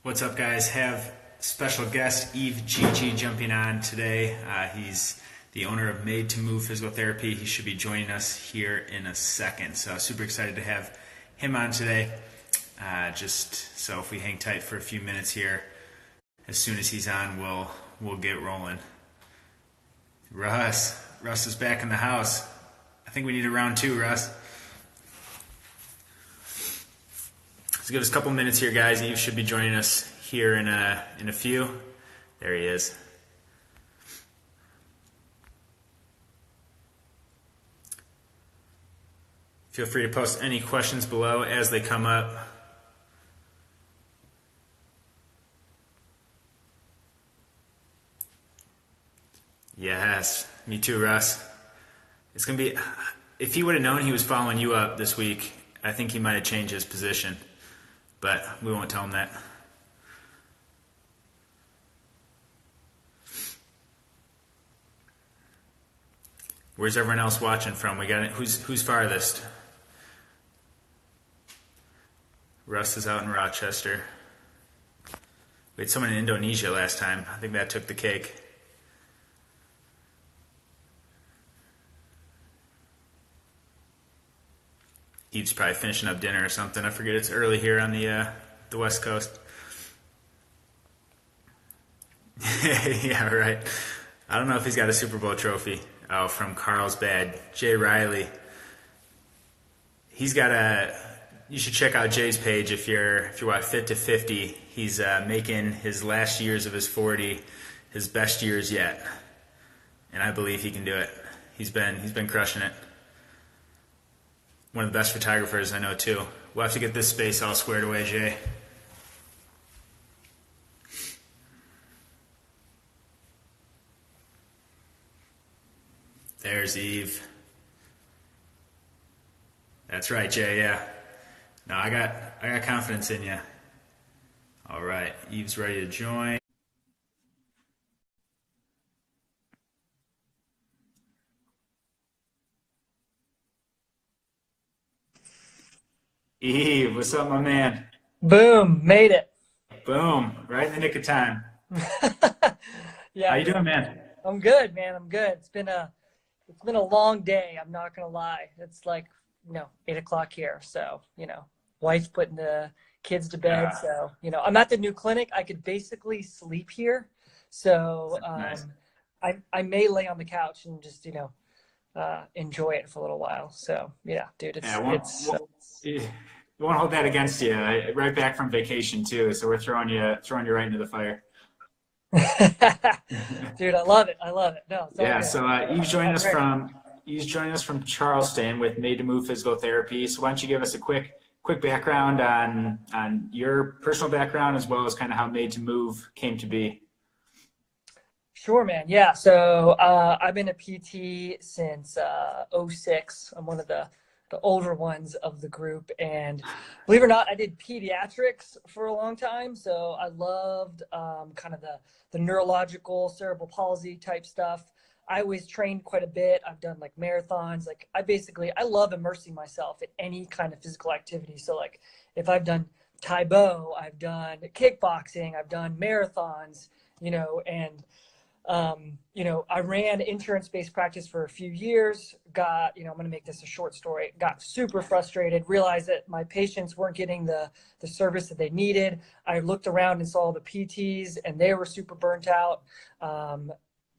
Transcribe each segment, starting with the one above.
What's up, guys? Have special guest Yves Gege jumping on today. He's the owner of Made2Move Physical Therapy. He should be joining us here in a second. So super excited to have him on today. Just so if we hang tight for a few minutes here, as soon as he's on, we'll get rolling. Russ is back in the house. I think we need a round two, Russ. Let's give us a couple minutes here, guys. Yves should be joining us here in a few. There he is. Feel free to post any questions below as they come up. Yes, me too, Russ. It's gonna be. If he would have known he was following you up this week, I think he might have changed his position. But we won't tell him that. Where's everyone else watching from? We got it. Who's farthest? Russ is out in Rochester. We had someone in Indonesia last time. I think that took the cake. He's probably finishing up dinner or something. I forget, it's early here on the West Coast. Yeah, right. I don't know if he's got a Super Bowl trophy. Oh, from Carlsbad, Jay Riley. He's got a. You should check out Jay's page if you're what, Fit to 50. He's making his last years of his 40 his best years yet, and I believe he can do it. He's been crushing it. One of the best photographers I know too. We'll have to get this space all squared away, Jay. There's Yves. That's right, Jay. Yeah. No, I got confidence in you. All right, Yves ready to join. Yves, what's up, my man? Boom, made it. Boom, right in the nick of time. Yeah, How you doing, man? I'm good, man. I'm good. It's been a long day. I'm not gonna lie. It's like 8 o'clock here. So wife's putting the kids to bed. So I'm at the new clinic. I could basically sleep here. So Nice. I may lay on the couch and just enjoy it for a little while. So yeah, dude, We won't hold that against you. Right back from vacation too, so we're throwing you right into the fire. Dude, I love it. I love it. No, it's all Yeah. good. So Yves joining us from Charleston with Made2Move Physical Therapy. So why don't you give us a quick background on your personal background as well as kind of how Made2Move came to be. Sure, man. Yeah. So I've been a PT since '06. I'm one of the older ones of the group. And believe it or not, I did pediatrics for a long time. So I loved kind of the neurological cerebral palsy type stuff. I always trained quite a bit. I've done like marathons. Like I love immersing myself in any kind of physical activity. So like if I've done Taekwondo, I've done kickboxing, I've done marathons, and I ran insurance-based practice for a few years, I'm going to make this a short story, got super frustrated, realized that my patients weren't getting the service that they needed. I looked around and saw the PTs and they were super burnt out,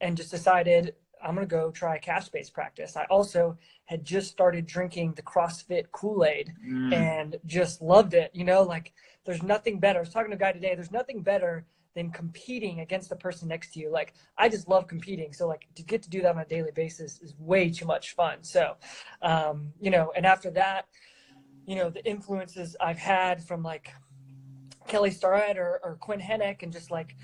and just decided I'm going to go try cash-based practice. I also had just started drinking the CrossFit Kool-Aid and just loved it. Like there's nothing better. I was talking to a guy today. There's nothing better than competing against the person next to you. Like I just love competing. So like to get to do that on a daily basis is way too much fun. So, and after that, the influences I've had from like Kelly Starrett or Quinn Hennick and just like,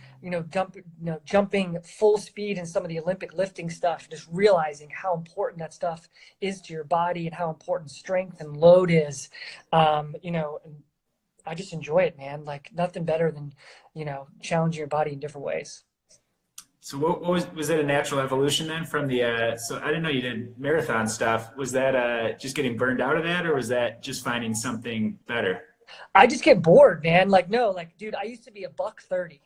jumping full speed in some of the Olympic lifting stuff, just realizing how important that stuff is to your body and how important strength and load is, and I just enjoy it, man. Like nothing better than, challenging your body in different ways. So what was that a natural evolution then from the, so I didn't know you did marathon stuff. Was that just getting burned out of that, or was that just finding something better? I just get bored, man. Like, no, like, dude, I used to be a buck 30.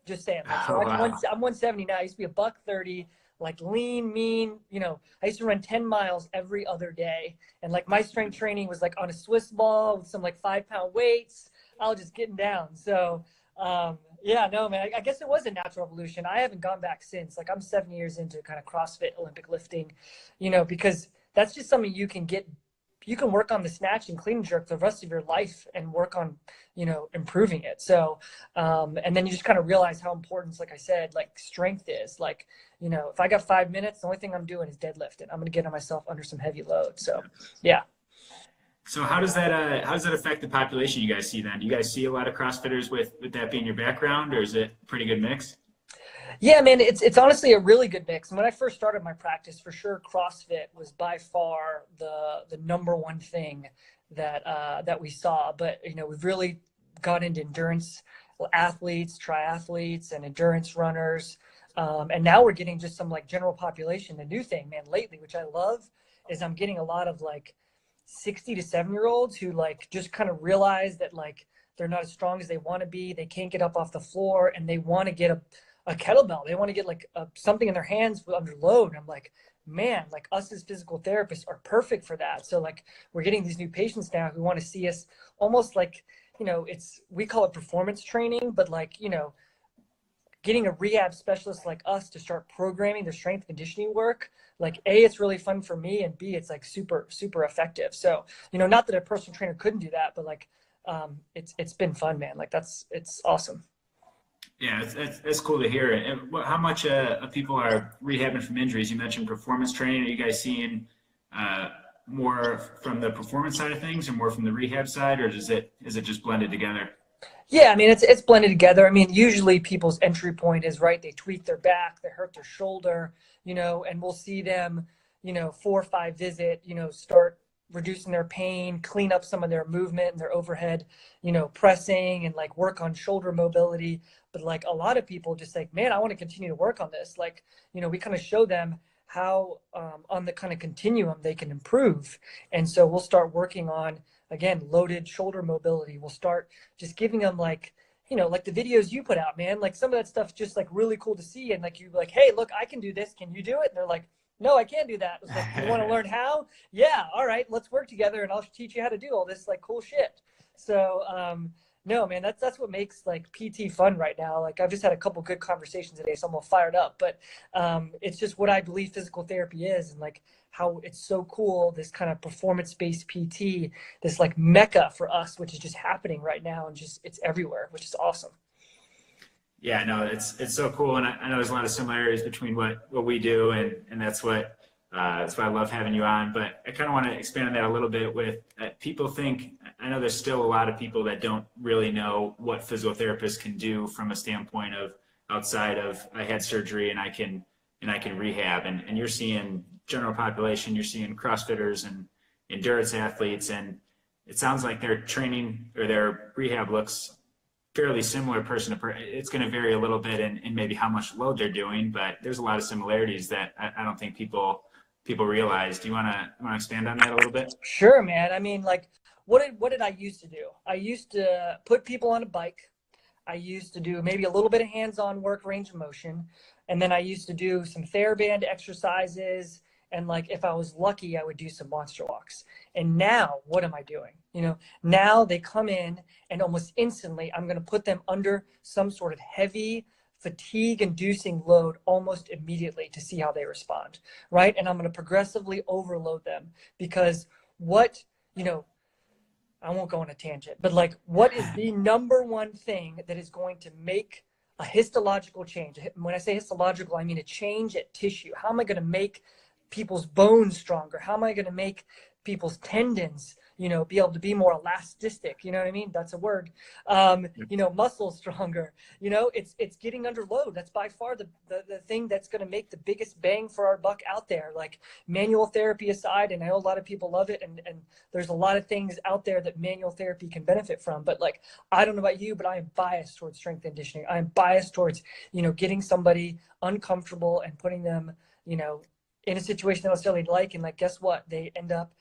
Just saying. Like, so Oh wow. I'm 170 now. I used to be a buck 30, like lean, mean. I used to run 10 miles every other day. And like my strength training was like on a Swiss ball with some like 5 pound weights. I was just getting down. So, yeah, no, man, I guess it was a natural evolution. I haven't gone back since. Like, I'm 7 years into kind of CrossFit Olympic lifting, because that's just something you can work on the snatch and clean and jerk the rest of your life and work on, improving it. So, and then you just kind of realize how important, like I said, like strength is. Like, if I got 5 minutes, the only thing I'm doing is deadlifting. I'm going to get on myself under some heavy load. So, yeah. So how does that affect the population you guys see then? Do you guys see a lot of CrossFitters with that being your background, or is it a pretty good mix? Yeah, man, it's honestly a really good mix. And when I first started my practice, for sure, CrossFit was by far the number one thing that we saw. But we've really got into endurance athletes, triathletes, and endurance runners. And now we're getting just some like general population. The new thing, man, lately, which I love, is I'm getting a lot of like 60 to 7 year olds who like just kind of realize that like they're not as strong as they want to be. They can't get up off the floor, and they want to get a kettlebell. They want to get like something in their hands under load. And I'm like, man, like us as physical therapists are perfect for that. So like we're getting these new patients now who want to see us almost like, we call it performance training, but like, getting a rehab specialist like us to start programming their strength conditioning work, like A, it's really fun for me, and B, it's like super, super effective. So, not that a personal trainer couldn't do that, but like, it's been fun, man. Like it's awesome. Yeah, that's cool to hear. And how much of people are rehabbing from injuries? You mentioned performance training. Are you guys seeing uh, more from the performance side of things, or more from the rehab side, or is it just blended together? Yeah, I mean it's blended together. I mean, usually people's entry point is right. They tweak their back, they hurt their shoulder, and we'll see them, 4 or 5 visit, start reducing their pain, clean up some of their movement and their overhead, pressing and like work on shoulder mobility. But like a lot of people just like, man, I want to continue to work on this. Like, we kind of show them how on the kind of continuum they can improve. And so we'll start working on again loaded shoulder mobility. We'll start just giving them like like the videos you put out, man. Like some of that stuff's just like really cool to see. And like you like, hey, look, I can do this. Can you do it? And they're like, no, I can't do that. I was like, you want to learn how? Yeah, all right, let's work together and I'll teach you how to do all this like cool shit. So no, man, that's what makes like PT fun right now. Like I've just had a couple good conversations today, so I'm all fired up. But it's just what I believe physical therapy is, and like how it's so cool. This kind of performance-based PT, this like mecca for us, which is just happening right now, and just it's everywhere, which is awesome. Yeah, no, it's so cool, and I know there's a lot of similarities between what we do, and that's why I love having you on. But I kind of want to expand on that a little bit. With people think, I know there's still a lot of people that don't really know what physical therapists can do from a standpoint of outside of I had surgery and I can rehab, and you're seeing general population, you're seeing CrossFitters and endurance athletes, and it sounds like their training or their rehab looks fairly similar person to person. It's going to vary a little bit in maybe how much load they're doing, but there's a lot of similarities that I don't think people realize. Do you want to expand on that a little bit? Sure, man. I mean, like, what did I used to do? I used to put people on a bike. I used to do maybe a little bit of hands-on work, range of motion, and then I used to do some TheraBand exercises. And like, if I was lucky, I would do some monster walks. And now, what am I doing? Now they come in, and almost instantly, I'm going to put them under some sort of heavy, fatigue-inducing load almost immediately to see how they respond, right? And I'm going to progressively overload them because what you know I won't go on a tangent, but like, what is the number one thing that is going to make a histological change? When I say histological, I mean a change at tissue. How am I going to make people's bones stronger? How am I going to make people's tendons, be able to be more elastic? You know what I mean? That's a word. Muscles stronger. It's getting under load. That's by far the thing that's going to make the biggest bang for our buck out there. Like manual therapy aside, and I know a lot of people love it, and there's a lot of things out there that manual therapy can benefit from. But like, I don't know about you, but I am biased towards strength conditioning. I am biased towards, getting somebody uncomfortable and putting them, in a situation they don't necessarily like. And like, guess what? They end up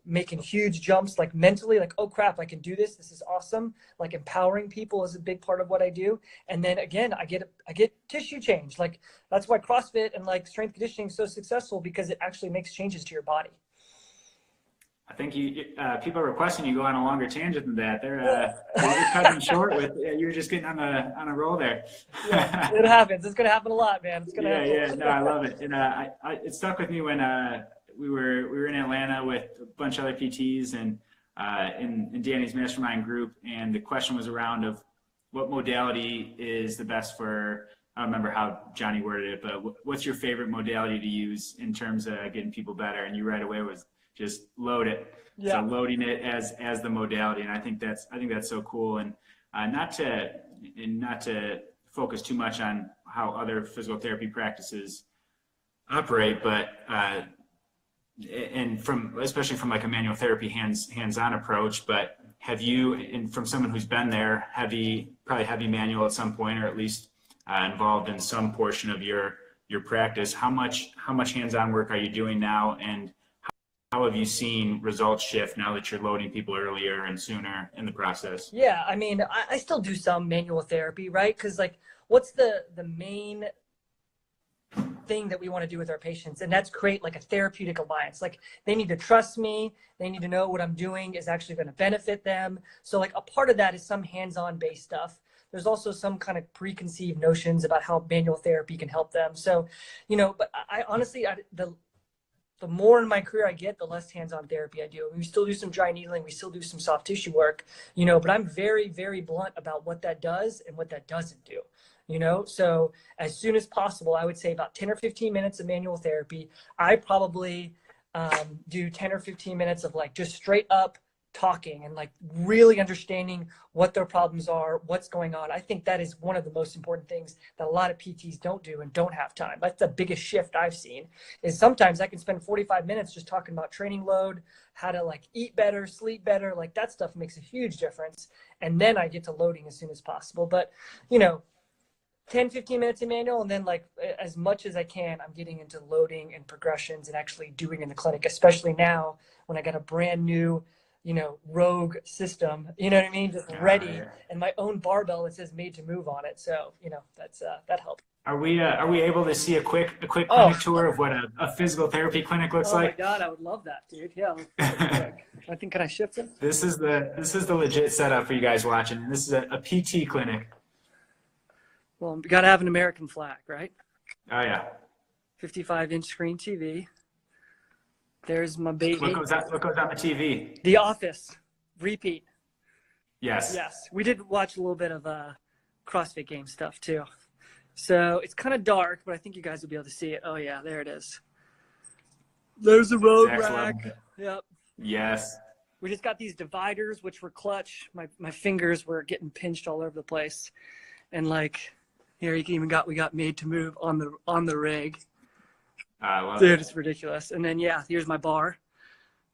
making huge jumps, like mentally, like, oh crap, I can do this. This is awesome. Like empowering people is a big part of what I do. And then again, I get tissue change. Like that's why CrossFit and like strength conditioning is so successful, because it actually makes changes to your body. I think people are requesting you go on a longer tangent than that. They're cutting short with you're just getting on a roll there. Yeah, it happens. It's gonna happen a lot, man. It's gonna happen. Yeah. No, I love it, and it stuck with me when we were in Atlanta with a bunch of other PTs and in Danny's mastermind group, and the question was around of what modality is the best for. I don't remember how Johnny worded it, but what's your favorite modality to use in terms of getting people better? And you right away was just load it. Yeah. So loading it as the modality, and I think that's so cool. And not to focus too much on how other physical therapy practices operate, but and especially from like a manual therapy hands-on approach. But have you, and from someone who's been there, probably heavy manual at some point, or at least involved in some portion of your practice? How much hands-on work are you doing now, and how have you seen results shift now that you're loading people earlier and sooner in the process? Yeah, I mean, I still do some manual therapy, right? Because like, what's the main thing that we want to do with our patients? And that's create like a therapeutic alliance. Like they need to trust me. They need to know what I'm doing is actually going to benefit them. So like a part of that is some hands-on based stuff. There's also some kind of preconceived notions about how manual therapy can help them. So, but I honestly, the more in my career I get, the less hands-on therapy I do. We still do some dry needling. We still do some soft tissue work, but I'm very, very blunt about what that does and what that doesn't do, So as soon as possible, I would say about 10 or 15 minutes of manual therapy. I probably do 10 or 15 minutes of like just straight up talking and like really understanding what their problems are, what's going on. I think that is one of the most important things that a lot of PTs don't do and don't have time. That's the biggest shift I've seen, is sometimes I can spend 45 minutes just talking about training load, how to like eat better, sleep better. Like that stuff makes a huge difference. And then I get to loading as soon as possible. But 10, 15 minutes in manual, and then like as much as I can, I'm getting into loading and progressions and actually doing in the clinic, especially now when I got a brand new rogue system, you know what I mean? Just ready, yeah. And my own barbell that says Made2Move on it. So, that's, that helps. Are we able to see a quick clinic tour of what a physical therapy clinic looks like? Oh my God, I would love that, dude. Yeah. I think, can I shift it? This is the legit setup for you guys watching. This is a PT clinic. Well, we got to have an American flag, right? Oh yeah. 55-inch screen TV. There's my baby. What goes on the TV? The Office. Repeat. Yes. Yes. We did watch a little bit of CrossFit game stuff too. So it's kind of dark, but I think you guys will be able to see it. Oh yeah, there it is. There's a road rack. Yep. Yes. We just got these dividers, which were clutch. My fingers were getting pinched all over the place. And like, here we got Made2Move on the rig. I love Dude, it's ridiculous. And then, yeah, here's my bar.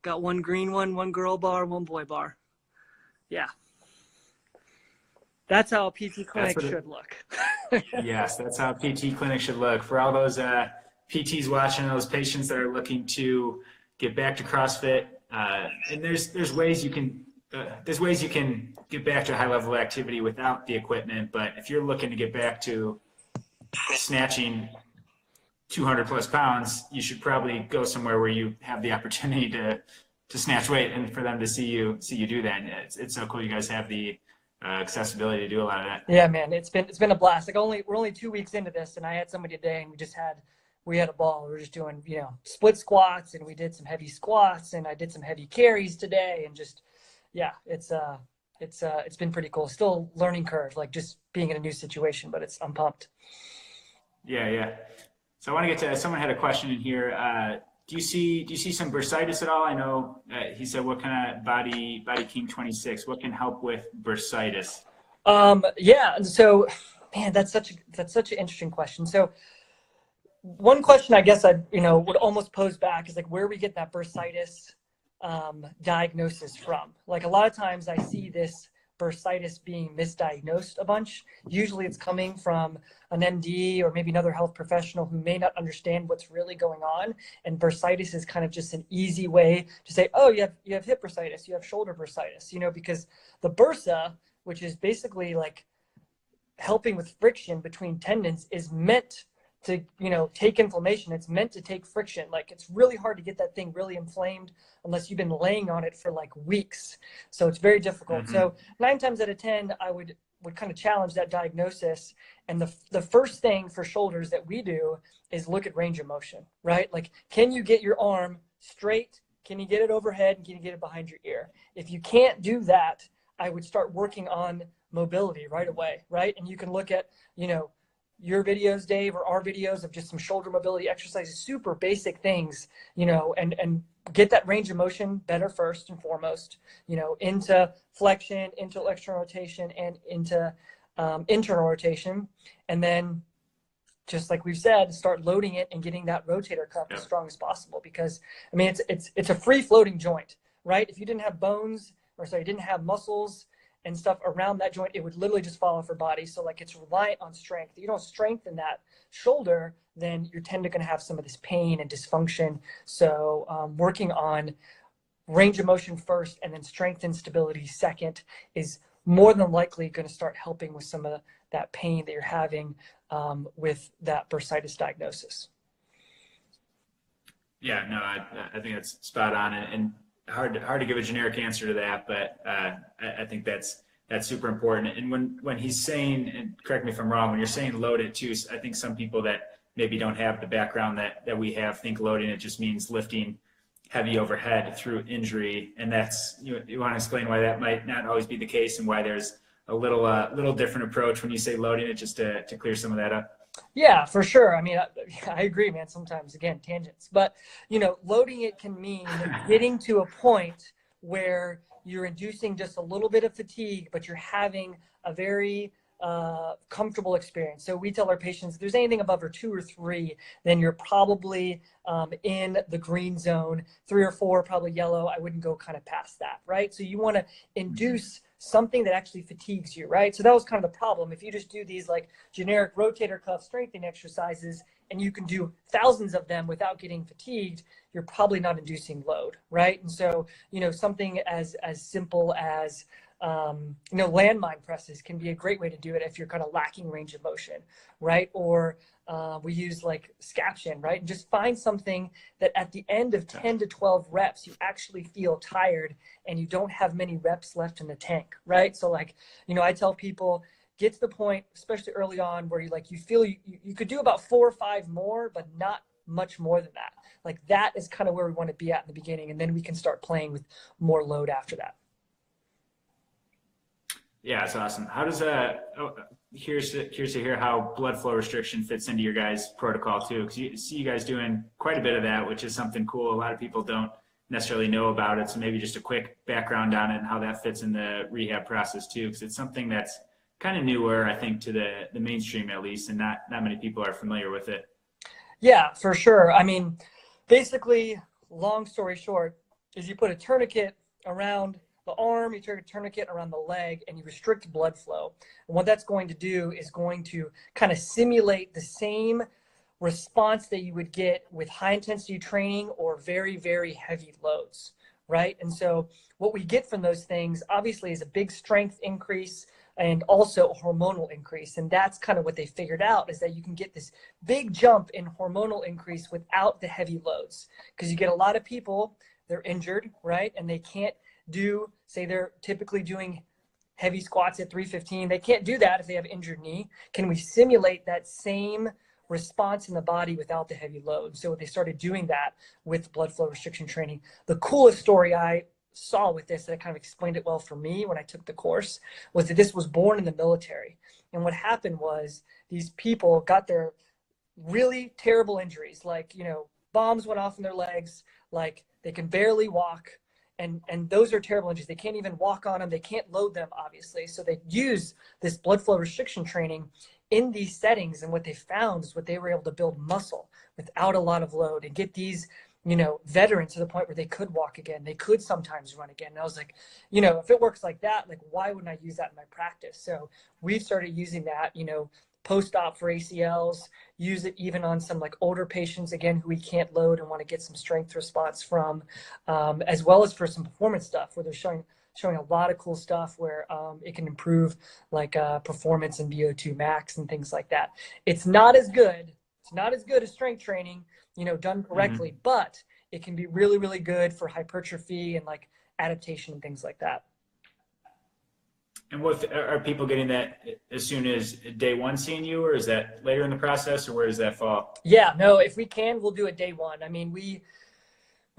Got one green one girl bar, one boy bar. Yeah. That's how a PT clinic should look. Yes, that's how a PT clinic should look. For all those PTs watching, those patients that are looking to get back to CrossFit, and there's ways you can get back to high level activity without the equipment. But if you're looking to get back to snatching 200 plus pounds, you should probably go somewhere where you have the opportunity to snatch weight and for them to see you do that. And it's so cool you guys have the accessibility to do a lot of that. Yeah, man, it's been a blast. Like we're only 2 weeks into this, and I had somebody today, and we had a ball. We were just doing split squats, and we did some heavy squats, and I did some heavy carries today, and just it's been pretty cool. Still learning curve, like just being in a new situation, but I'm pumped. Yeah. So I want to get to, someone had a question in here. Do you see some bursitis at all? I know he said, what kind of Body King 26, what can help with bursitis? Yeah. So, man, that's such an interesting question. So one question I guess I would almost pose back is like where we get that bursitis diagnosis from. Like a lot of times I see this bursitis being misdiagnosed a bunch. Usually it's coming from an MD or maybe another health professional who may not understand what's really going on. And bursitis is kind of just an easy way to say, oh, you have hip bursitis, you have shoulder bursitis, you know, because the bursa, which is basically like helping with friction between tendons, is meant to, you know, take inflammation. It's meant to take friction. Like, it's really hard to get that thing really inflamed unless you've been laying on it for like weeks. So it's very difficult. Mm-hmm. So 9 times out of 10, I would kind of challenge that diagnosis. And the first thing for shoulders that we do is look at range of motion, right? Like, can you get your arm straight? Can you get it overhead? And can you get it behind your ear? If you can't do that, I would start working on mobility right away, right? And you can look at, you know, your videos, Dave, or our videos of just some shoulder mobility exercises, super basic things, you know, and get that range of motion better first and foremost, you know, into flexion, into external rotation, and into internal rotation. And then, just like we've said, start loading it and getting that rotator cuff as strong as possible. Because, I mean, it's a free floating joint, right? If you didn't have bones, or sorry, you didn't have muscles and stuff around that joint, it would literally just fall off your body. So like, it's reliant on strength. If you don't strengthen that shoulder, then you're tend to going to have some of this pain and dysfunction. So working on range of motion first and then strength and stability second is more than likely going to start helping with some of that pain that you're having with that bursitis diagnosis. Yeah, no, I think that's spot on, and hard to give a generic answer to that, but I think that's super important. And when he's saying, and correct me if I'm wrong, when you're saying load it too, I think some people that maybe don't have the background that we have think loading it just means lifting heavy overhead through injury, and that's, you want to explain why that might not always be the case and why there's a little different approach when you say loading it, just to clear some of that up. Yeah, for sure. I mean, I agree, man. Sometimes, again, tangents. But, you know, loading it can mean getting to a point where you're inducing just a little bit of fatigue, but you're having a very comfortable experience. So we tell our patients, if there's anything above a 2 or 3, then you're probably in the green zone. 3 or 4, probably yellow. I wouldn't go kind of past that, right? So you want to induce something that actually fatigues you, right? So that was kind of the problem. If you just do these like generic rotator cuff strengthening exercises and you can do thousands of them without getting fatigued, you're probably not inducing load, right? And so, you know, something as simple as you know, landmine presses can be a great way to do it if you're kind of lacking range of motion, right? Or we use like scaption, right? And just find something that at the end of 10 to 12 reps, you actually feel tired and you don't have many reps left in the tank, right? So like, you know, I tell people, get to the point, especially early on, where you feel you could do about 4 or 5 more, but not much more than that. Like, that is kind of where we want to be at in the beginning. And then we can start playing with more load after that. Yeah, it's awesome. How does curious to hear how blood flow restriction fits into your guys' protocol too, because you see you guys doing quite a bit of that, which is something cool. A lot of people don't necessarily know about it, so maybe just a quick background on it and how that fits in the rehab process too, because it's something that's kind of newer, I think, to the mainstream at least, and not many people are familiar with it. Yeah, for sure. I mean, basically, long story short, is you put a tourniquet around the arm, you turn a tourniquet around the leg, and you restrict blood flow. And what that's going to do is going to kind of simulate the same response that you would get with high intensity training or very, very heavy loads, right? And so what we get from those things obviously is a big strength increase and also a hormonal increase. And that's kind of what they figured out, is that you can get this big jump in hormonal increase without the heavy loads. Because you get a lot of people, they're injured, right? And they can't do, say they're typically doing heavy squats at 315. They can't do that if they have injured knee. Can we simulate that same response in the body without the heavy load? So they started doing that with blood flow restriction training. The coolest story I saw with this, that kind of explained it well for me when I took the course, was that this was born in the military. And what happened was these people got their really terrible injuries, like, you know, bombs went off in their legs, like they can barely walk. And those are terrible injuries. They can't even walk on them. They can't load them, obviously. So they use this blood flow restriction training in these settings. And what they found is what they were able to build muscle without a lot of load and get these veterans to the point where they could walk again. They could sometimes run again. And I was like, if it works like that, like, why wouldn't I use that in my practice? So we've started using that, post-op for ACLs, use it even on some like older patients, again, who we can't load and want to get some strength response from, as well as for some performance stuff where they're showing a lot of cool stuff where it can improve like performance and VO2 max and things like that. It's not as good. It's not as good as strength training, done correctly, but it can be really, really good for hypertrophy and like adaptation and things like that. And what are people getting that as soon as day one seeing you, or is that later in the process, or where does that fall? Yeah, no, if we can, we'll do it day one. I mean, we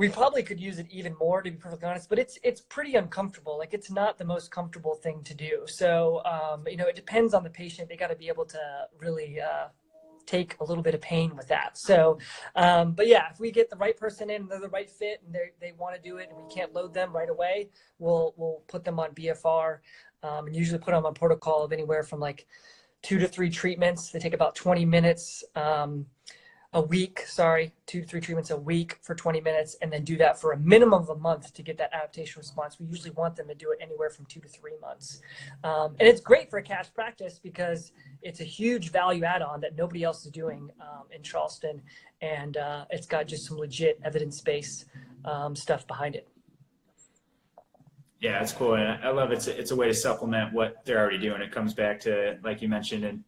probably could use it even more, to be perfectly honest, but it's pretty uncomfortable. Like, it's not the most comfortable thing to do. So, it depends on the patient. They got to be able to really take a little bit of pain with that. So, but yeah, if we get the right person in, they're the right fit, and they want to do it, and we can't load them right away, we'll put them on BFR, and usually put them on a protocol of anywhere from like 2 to 3 treatments. They take about 20 minutes a week, 2 to 3 treatments a week for 20 minutes, and then do that for a minimum of a month to get that adaptation response. We usually want them to do it anywhere from 2 to 3 months. And it's great for a cash practice because it's a huge value add-on that nobody else is doing in Charleston. And it's got just some legit evidence-based stuff behind it. Yeah, it's cool. And I love it. It's a way to supplement what they're already doing. It comes back to, like you mentioned, and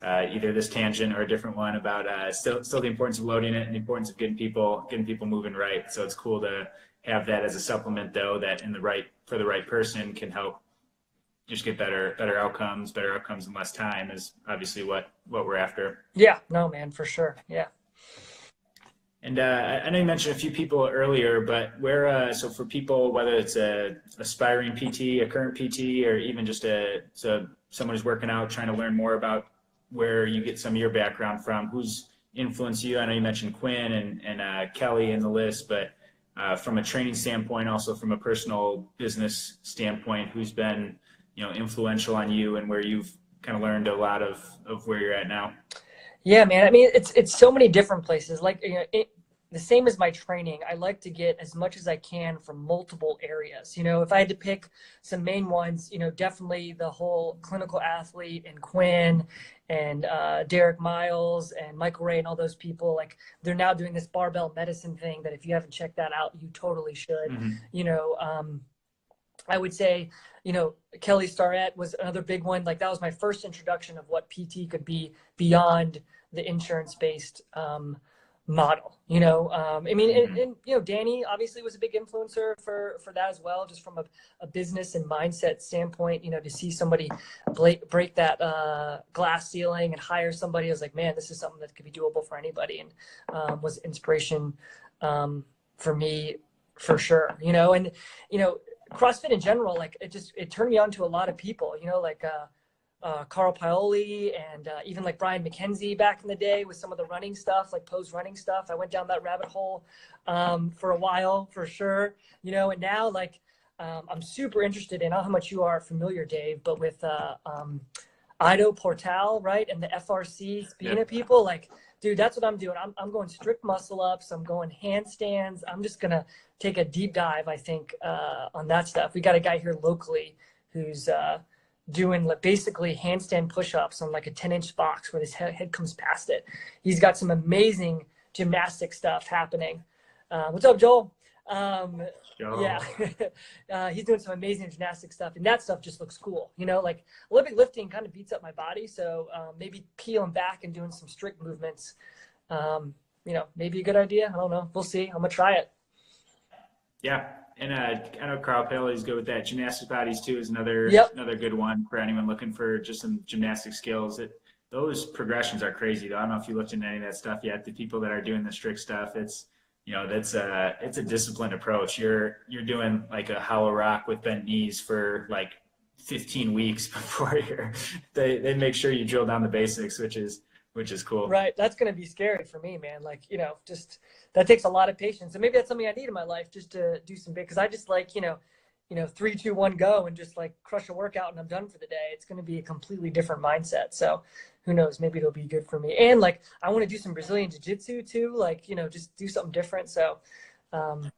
either this tangent or a different one about still the importance of loading it and the importance of getting people moving right. So it's cool to have that as a supplement, though, that for the right person can help just get better outcomes in less time is obviously what we're after. Yeah, no, man, for sure. Yeah. And I know you mentioned a few people earlier, but so for people, whether it's a aspiring PT, a current PT, or even just someone who's working out, trying to learn more about where you get some of your background from, who's influenced you? I know you mentioned Quinn and Kelly in the list, but from a training standpoint, also from a personal business standpoint, who's been influential on you and where you've kind of learned a lot of where you're at now? Yeah, man. I mean, it's so many different places. Like, the same as my training, I like to get as much as I can from multiple areas. If I had to pick some main ones, definitely the whole clinical athlete and Quinn and Derek Miles and Michael Ray and all those people. Like, they're now doing this barbell medicine thing that if you haven't checked that out, you totally should. Mm-hmm. I would say, Kelly Starrett was another big one. Like, that was my first introduction of what PT could be beyond the insurance-based model. I mean, and Danny obviously was a big influencer for that as well, just from a business and mindset standpoint. To see somebody break that glass ceiling and hire somebody, I was like, man, this is something that could be doable for anybody, and was inspiration for me for sure. And CrossFit in general, like, it turned me on to a lot of people, like Carl Paoli and even like Brian McKenzie back in the day with some of the running stuff, like pose running stuff. I went down that rabbit hole for a while, for sure. And now, like, I'm super interested in, I don't know how much you are familiar, Dave, but with Ido Portal, right? And the FRC Spina people, like, dude, that's what I'm doing. I'm going strict muscle ups. I'm going handstands. I'm just going to take a deep dive, I think, on that stuff. We got a guy here locally who's doing basically handstand push-ups on like a 10-inch box where his head comes past it. He's got some amazing gymnastic stuff happening. What's up, Joel? Yeah, he's doing some amazing gymnastic stuff, and that stuff just looks cool. Like, Olympic lifting kind of beats up my body, so maybe peeling back and doing some strict movements, maybe a good idea. I don't know. We'll see. I'm gonna try it. Yeah, and I know Carl Paoli's good with that. Gymnastic bodies too is another good one for anyone looking for just some gymnastic skills. Those progressions are crazy, though. I don't know if you looked into any of that stuff yet. The people that are doing the strict stuff, it's a disciplined approach. You're doing like a hollow rock with bent knees for like 15 weeks before they make sure you drill down the basics, which is cool. Right. That's going to be scary for me, man. Like, just that takes a lot of patience, and maybe that's something I need in my life, just to do some big, because I just like, three, two, one, go and just like crush a workout and I'm done for the day. It's going to be a completely different mindset. So who knows, maybe it'll be good for me. And like, I want to do some Brazilian jiu-jitsu too, like, just do something different. So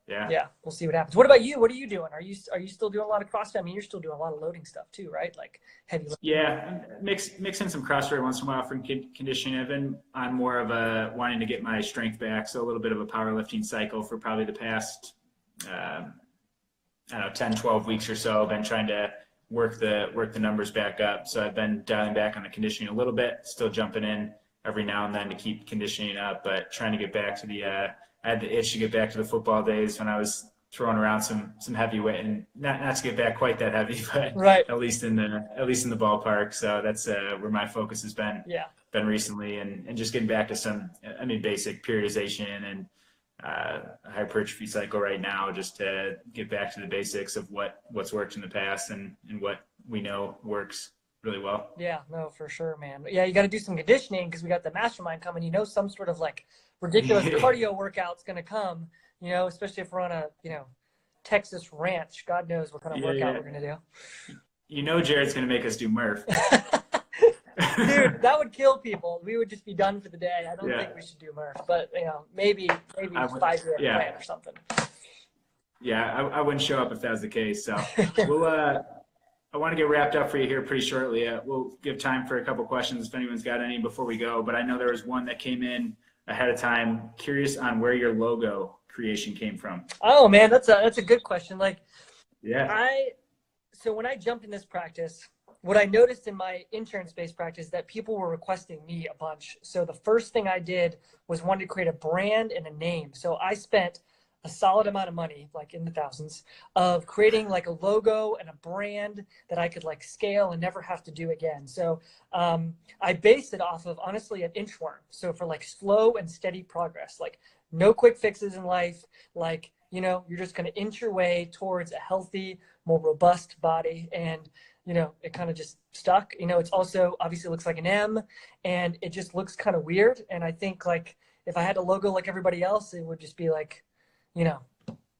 yeah, we'll see what happens. What about you? What are you doing? Are you still doing a lot of CrossFit? I mean, you're still doing a lot of loading stuff too, right? Like heavy lifting. Yeah, mixing some CrossFit once in a while for conditioning. I've been on more of a wanting to get my strength back, so a little bit of a powerlifting cycle for probably the past, I don't know, 10, 12 weeks or so. I've been trying to work the numbers back up. So I've been dialing back on the conditioning a little bit, still jumping in every now and then to keep conditioning up, but trying to get back to I had the itch to get back to the football days when I was throwing around some heavy weight, and not to get back quite that heavy, but right. at least in the ballpark. So that's where my focus has been recently, and just getting back to some, basic periodization and hypertrophy cycle right now, just to get back to the basics of what's worked in the past and what we know works really well. Yeah, no, for sure, man. Yeah, you got to do some conditioning because we got the mastermind coming. Some sort of like ridiculous cardio workout's going to come, especially if we're on a, Texas ranch. God knows what kind of workout we're going to do. Jared's going to make us do Murph. Dude, that would kill people. We would just be done for the day. I don't think we should do Murph, but maybe 5-year plan or something. Yeah, I wouldn't show up if that was the case. So I want to get wrapped up for you here pretty shortly. We'll give time for a couple questions if anyone's got any before we go. But I know there was one that came in ahead of time. Curious on where your logo creation came from. Oh man, that's a good question. Like, so when I jumped in this practice, what I noticed in my insurance-based practice that people were requesting me a bunch. So the first thing I did was wanted to create a brand and a name. So I spent a solid amount of money, like in the thousands, of creating like a logo and a brand that I could like scale and never have to do again. So I based it off of, honestly, an inchworm. So for like slow and steady progress, like no quick fixes in life, like, you're just going to inch your way towards a healthy, more robust body. And it kind of just stuck. It's also obviously looks like an M, and it just looks kind of weird. And I think like if I had a logo like everybody else, it would just be like,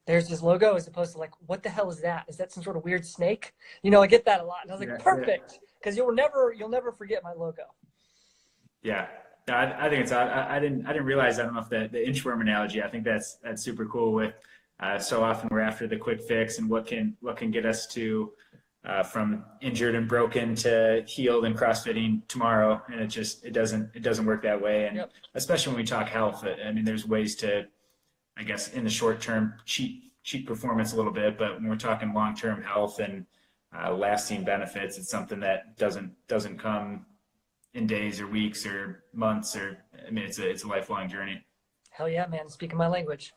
there's this logo, as opposed to like, what the hell is that? Is that some sort of weird snake? I get that a lot. And I was like, perfect, because you'll never forget my logo. Yeah, I think it's odd. I didn't realize. I don't know if the inchworm analogy. I think that's super cool. With so often we're after the quick fix and what can get us to from injured and broken to healed and CrossFitting tomorrow, and it doesn't work that way. And especially when we talk health, there's ways to, I guess, in the short term, cheat performance a little bit, but when we're talking long term health and lasting benefits, it's something that doesn't come in days or weeks or months, or it's a lifelong journey. Hell yeah, man! Speaking my language.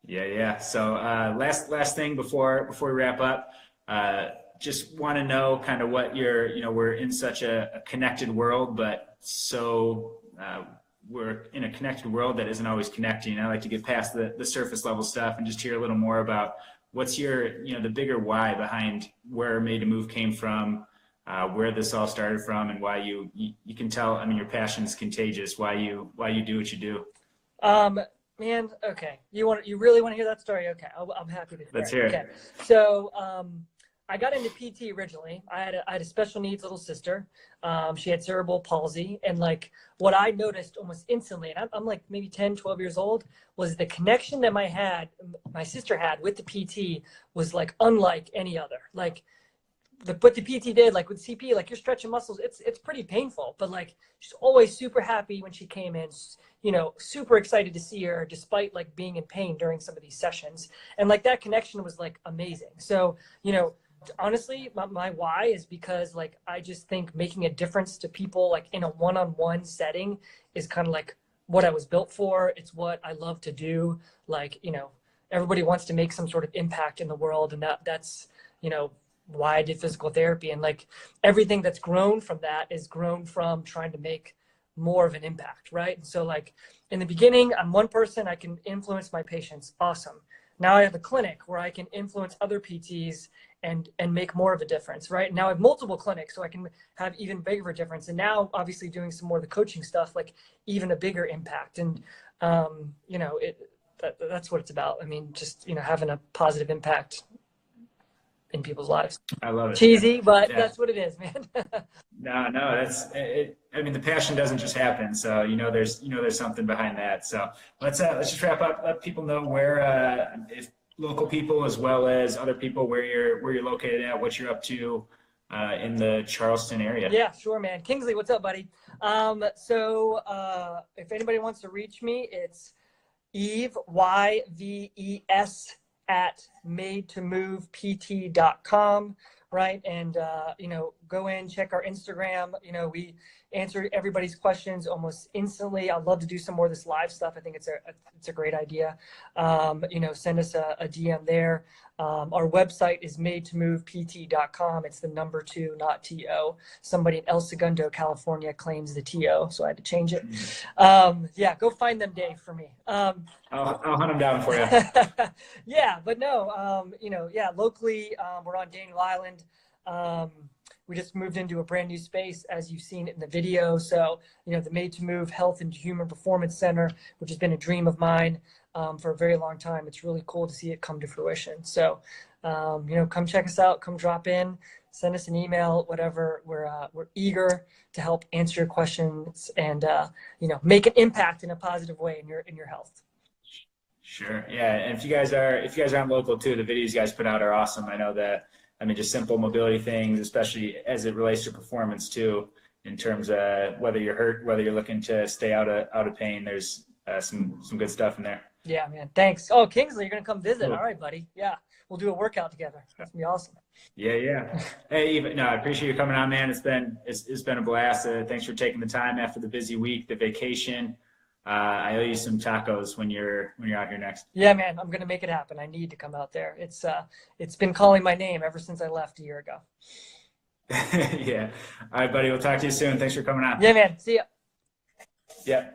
Yeah. So last thing before we wrap up, just want to know kind of what we're in such a connected world, but so we're in a connected world that isn't always connecting. I like to get past the surface level stuff and just hear a little more about what's your, the bigger why behind where Made2Move came from, where this all started from, and why you can tell, your passion is contagious, why you do what you do. Man, okay. You really want to hear that story? Okay. I'm happy to. Let's hear it. Okay. So, I got into PT originally. I had a special needs little sister. She had cerebral palsy. And like what I noticed almost instantly, and I'm like maybe 10, 12 years old, was the connection that my sister had with the PT was like unlike any other. Like what the PT did, like with CP, like you're stretching muscles, it's pretty painful, but like she's always super happy when she came in, super excited to see her despite like being in pain during some of these sessions. And like that connection was like amazing. So, honestly, my why is because like I just think making a difference to people like in a one-on-one setting is kind of like what I was built for. It's what I love to do. Like, everybody wants to make some sort of impact in the world, and that's why I did physical therapy. And like everything that's grown from that is grown from trying to make more of an impact, right? And so like in the beginning, I'm one person, I can influence my patients. Awesome. Now I have a clinic where I can influence other PTs and make more of a difference, right? Now I have multiple clinics, so I can have even bigger a difference. And now obviously doing some more of the coaching stuff, like even a bigger impact. And, that's what it's about. Just, having a positive impact. in people's lives. I love it. Cheesy, but Yeah. that's what it is, man. No, that's it. I mean, the passion doesn't just happen. So there's something behind that. So let's just wrap up. Let people know where, if local people as well as other people, where you're located at, what you're up to in the Charleston area. Yeah, sure, man. Kingsley, what's up, buddy? So if anybody wants to reach me, it's Yves, Yves, at Made2MovePT.com, right? And, go in, check our Instagram. We answer everybody's questions almost instantly. I'd love to do some more of this live stuff. I think it's a great idea. Send us a DM there. Our website is Made2MovePT.com. It's the number 2, not TO. Somebody in El Segundo, California claims the TO, so I had to change it. Yeah, go find them, Dave, for me. I'll hunt them down for you. Yeah, but no, locally, we're on Daniel Island. We just moved into a brand new space, as you've seen in the video. So, the Made2Move Health and Human Performance Center, which has been a dream of mine for a very long time. It's really cool to see it come to fruition. So, come check us out, come drop in, send us an email, whatever. We're eager to help answer your questions and, make an impact in a positive way in your health. Sure. Yeah. And if you guys aren't local too, the videos you guys put out are awesome. I know that. I mean, just simple mobility things, especially as it relates to performance too, in terms of whether you're hurt, whether you're looking to stay out of pain. There's some good stuff in there. Yeah, man. Thanks. Oh, Kingsley, you're gonna come visit. Cool. All right, buddy. Yeah, we'll do a workout together. That's gonna be awesome. Yeah. Hey, Yves, no, I appreciate you coming on, man. It's been a blast. Thanks for taking the time after the busy week, the vacation. I owe you some tacos when you're out here next. Yeah, man, I'm gonna make it happen. I need to come out there. It's been calling my name ever since I left a year ago. Yeah. All right, buddy. We'll talk to you soon. Thanks for coming on. Yeah, man. See ya. Yeah.